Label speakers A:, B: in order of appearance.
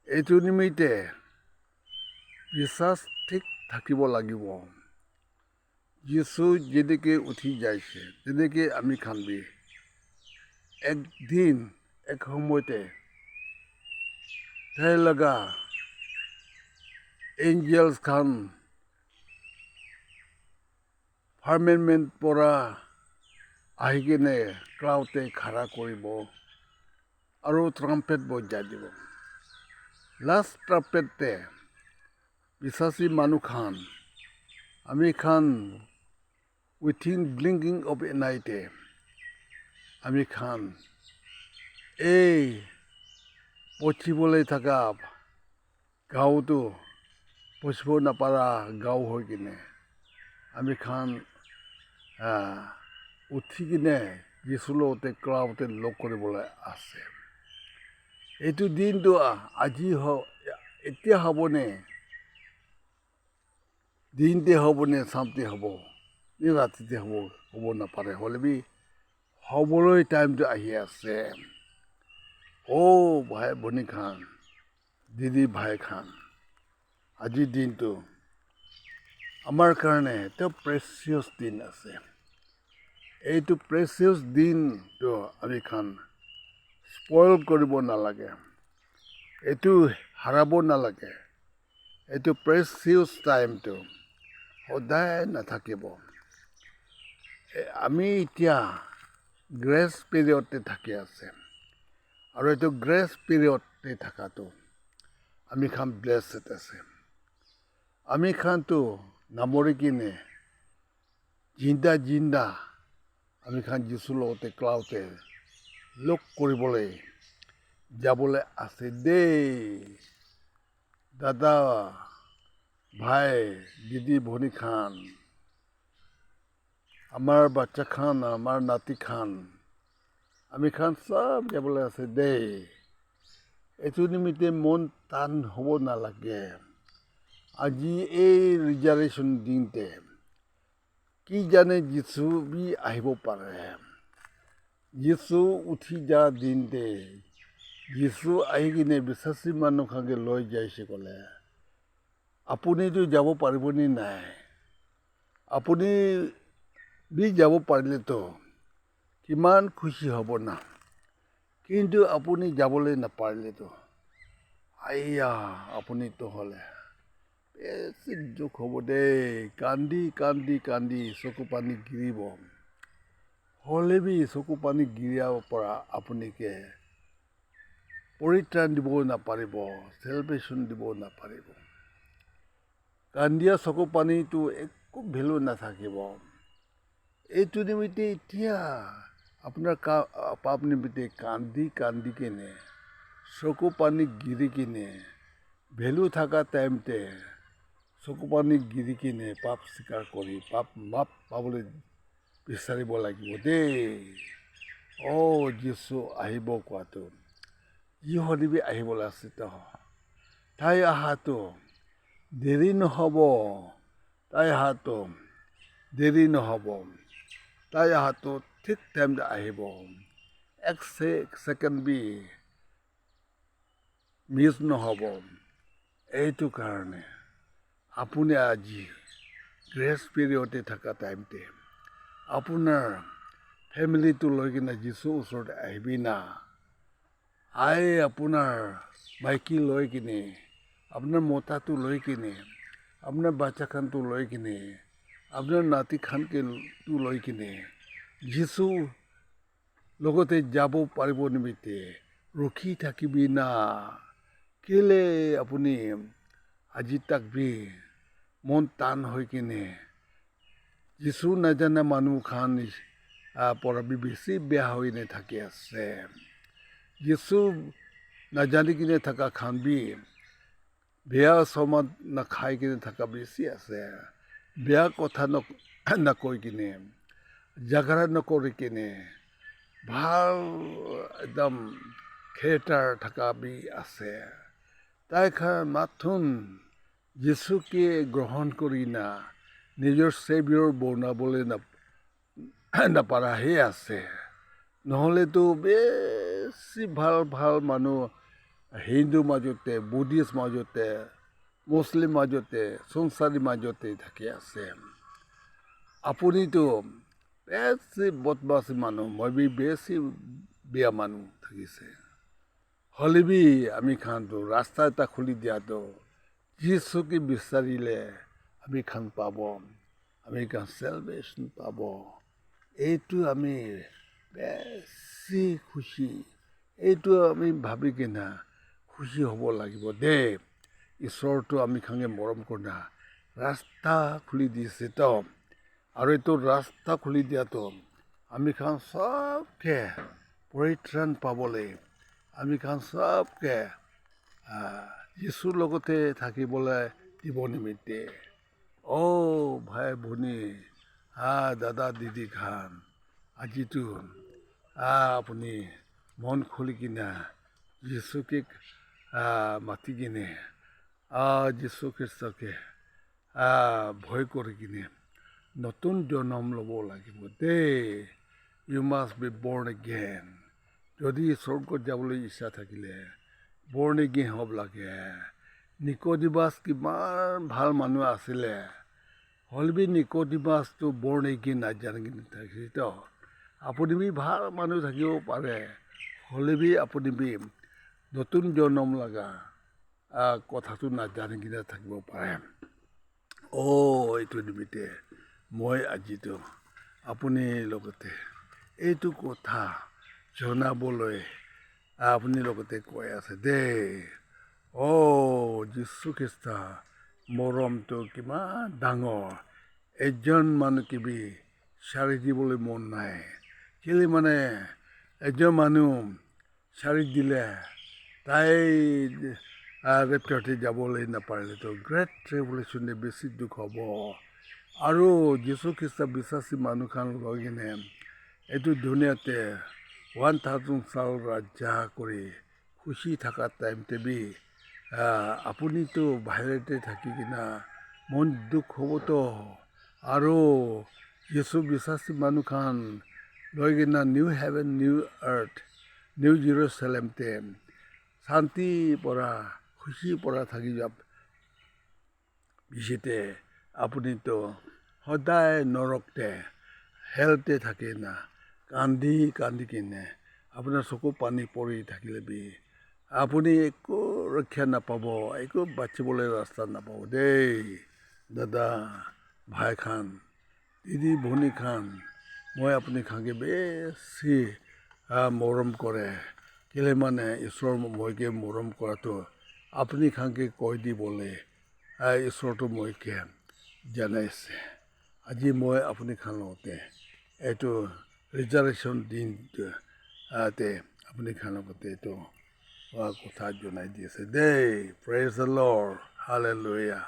A: এইটো নিমিত্তে বিশ্বাস ঠিক থাকিব লাগিব। যিশু যেনেকে উঠি যাইছে তেনেকে আমি খানবি একদিন এক সময়তে তাই লগা এঞ্জেলছ খান ফাৰ্মেণ্টমেণ্ট পৰা আহি কিনে ক্লাউডে খাৰা কৰিব আৰু ট্ৰাম্পেট বজাই দিব। লাষ্ট ট্ৰাম্পেটে বিশ্বাসী মানুহ খান আমি খান উইথিন ব্লিংকিং অফ এ নাইটে আমি খান এই পচিবলৈ থকা গাঁওটো পচিব নাপাৰা গাঁও হৈ কিনে আমি খান উঠি কিনে যীশুৰ লগতে ক্লাউডে লগ কৰিবলৈ আছে। এইটো দিনটো আজি এতিয়া হ'বনে, দিনতে হ'বনে, চামতে হ'ব নে ৰাতিতে হ'ব নাপাৰে, হ'লে হ'বলৈ টাইমটো আহি আছে। ভাই ভনী খান, দিদি ভাই খান, আজিৰ দিনটো আমাৰ কাৰণে এটা প্ৰেচিয়াছ দিন আছে। এইটো প্ৰেচিয়াছ দিনটো আমি খান স্পইল কৰিব নালাগে, এইটো হাৰাব নালাগে। এইটো প্ৰেচিয়াছ টাইমটো সদায় নাথাকিব। আমি এতিয়া গ্ৰেছ পিৰিয়ডতে থাকি আছে আৰু এইটো গ্ৰেছ পিৰিয়ডতে থকাটো আমি খান ব্লেছড আছে। আমি খানটো নামৰি কিনে জিন্দা আমি খান যীশুৰ লগতে ক্লাউডে লগ কৰিবলৈ যাবলৈ আছে দেই। দাদা ভাই দিদি ভনী খান, আমাৰ বাচ্চা খান, আমাৰ নাতি খান, আমি খান চব যাবলৈ আছে দেই। এইটো নিমিত্তে মন টান হ'ব নালাগে। আজি এই ৰিজাৰ্ভেশ্যন দিনতে কি জানে যীশু আহিব পাৰে। যীশু উঠি যোৱা দিনতে যীশু আহি কিনে বিশ্বাসী মানুহকে লৈ যাইছে ক'লে আপুনিতো যাব পাৰিবনে নাই? আপুনি যাব পাৰিলেতো কিমান খুচি হ'ব না, কিন্তু আপুনি যাবলৈ নাপাৰিলেতো আপুনিতো হ'লে বেছি দুখ হ'ব দেই। কান্দি চকু পানী গিৰিব। হ'লে চকু পানী গিৰিয়াৰ পৰা আপুনিকে পৰিত্ৰাণ দিব নাপাৰিব, চেলিব্ৰেশ্যন দিব নাপাৰিব। কান্দিয়া চকু পানীটো একো ভেলু নাথাকিব। এইটো নিমিত্তে এতিয়া আপোনাৰ পাপ নিমিত্তে কান্দি কিনে চকু পানী গিৰি কিনে ভেলু থকা টাইমতে চকু পানী গিৰি কিনে পাপ স্বীকাৰ কৰি মাপ পাবলৈ বিচাৰিব লাগিব দেই। যীশু আহিব কোৱাটো যি হ'লেবি আহিবলৈ আছে তাই অহাটো দেৰি নহ'ব, তাই অহাটো ঠিক টাইমতে আহিব। এক ছেকেণ্ড মিছ নহ'ব। এইটো কাৰণে আপুনি আজি গ্ৰেছ পিৰিয়ডে থকা টাইমতে আপোনাৰ ফেমিলিটো লৈ কিনে যীশুৰ ওচৰত আহিবি না। আপোনাৰ মাইকী লৈ কিনে, আপোনাৰ মতাটো লৈ কিনে, আপোনাৰ বাচ্চাখানটো লৈ কিনে, আপোনাৰ নাতি খানটো লৈ কিনে যীশু লগতে যাব পাৰিব নিমিত্তে ৰখি থাকিবি না। কেলে আপুনি আজি মন টান হৈ কিনে যীশু নাজানা মানুহ খান পৰা বেছি বেয়া হৈ থাকি আছে। যীশু নাজানি কিনে থকা খান বেয়া সমাজ নাখাই কিনে থকা বেছি আছে। বেয়া কথা নকৈ কিনে, জাগৰা নকৰি কিনে ভাল একদম খেটাৰ থকা আছে। তাই খান মাথোন যীশুকে গ্ৰহণ কৰি না নিজৰ ছেভিয়ৰ বনাবলৈ নাপাৰাহে আছে। নহ'লেতো বেছি ভাল মানুহ হিন্দু মাজতে, বুদ্ধিষ্ট মাজতে, মুছলিম মাজতে, সংসাৰী মাজতে থাকি আছে। আপুনিতো বেছি বদমাছি মানুহ, মই বেছি বেয়া মানুহ থাকিছে। হ'লেবি আমি খানটো ৰাস্তা এটা খুলি দিয়াতো যিচুকে বিচাৰিলে আমি খান পাব, আমি খান চেলভেশ্যন পাব। এইটো আমি বেছি খুচি, এইটো আমি ভাবি কিনা খুচি হ'ব লাগিব দেই। ঈশ্বৰটো আমি খাঙে মৰম কৰা ৰাস্তা খুলি দিছে তো, আৰু এইটো ৰাস্তা খুলি দিয়াতো আমি খান চবকে পৰিত্ৰাণ পাবলৈ, আমি খান চবকে যীশুৰ লগতে থাকিবলৈ দিব নিমিত্তে। ভাই ভনী, দাদা দিদি খান, আজিতো আপুনি মন খুলি কিনা যীশুকে মাতি কিনে যীশু খ্ৰীষ্টকে ভয় কৰি কিনে নতুন জন্ম ল'ব লাগিব দেই। You must be born again. যদি স্বৰ্গত যাবলৈ ইচ্ছা থাকিলে বৰ্ণ এগেইন হ'ব লাগে। নিকোডিমাছ কিমান ভাল মানুহ আছিলে, হ'লেবি নিকোডিমাছটো বৰ্ণ এগেইন নাজানি থাকিছে তো। আপুনি বি ভাল মানুহ থাকিব পাৰে, হ'লেবি আপুনি বি নতুন জন্ম লগা কথাটো নাজানি কিনে থাকিব পাৰে। এইটো নিমিত্তে মই আজিতো আপুনি লগতে এইটো কথা জনাবলৈ আপুনি লগতে কৈ আছে দেই। যীশু খ্ৰীষ্ট মৰমটো কিমান ডাঙৰ। এজন মানুহ কিবি চাৰি দিবলৈ মন নাই, কেলৈ মানে এজন মানুহ চাৰি দিলে তাই ৰেপ্টাৰতে যাবলৈ নাপাৰিলেতো গ্ৰেট ট্ৰেবুলেশ্যনে বেছি দুখ হ'ব। আৰু যীশু খ্ৰীষ্ট বিশ্বাসী মানুহখন লৈ কিনে এইটো ধুনীয়াতে 1000 চাল ৰাজা কৰি খুচি থকা টাইমতে বি আপুনিতো বাহিৰতে থাকি কিনা মন দুখ হ'বতো। আৰু যীশু বিশ্বাসী মানুহখন লৈ কিনা নিউ হেভেন নিউ আৰ্থ নিউ জেৰুচালেমতে শান্তিৰ পৰা খুচিৰ পৰা থাকি যাব বিচাৰে, আপুনিতো সদায় নৰকতে হেলতে থাকে না কান্দি কান্দি কিনে আপোনাৰ চকু পানী পৰি থাকিলে বি আপুনি একো ৰক্ষা নাপাব, একো বাচিবলৈ ৰাস্তা নাপাব দেই। দাদা ভাই খান, দিদি ভনী খান, মই আপুনি খানকে বেছি মৰম কৰে, কেলে মানে ঈশ্বৰ মইকে মৰম কৰাটো আপুনি খানকে কৈ দিবলৈ ঈশ্বৰটো মইকে জানাইছে। আজি মই আপুনি খান লগতে এইটো ৰিজাৰ্ভেশ্যন দিনতে আপুনি খান লগতে এইটো কথা জনাই দি আছে দেই। Praise the lord, hallelujah.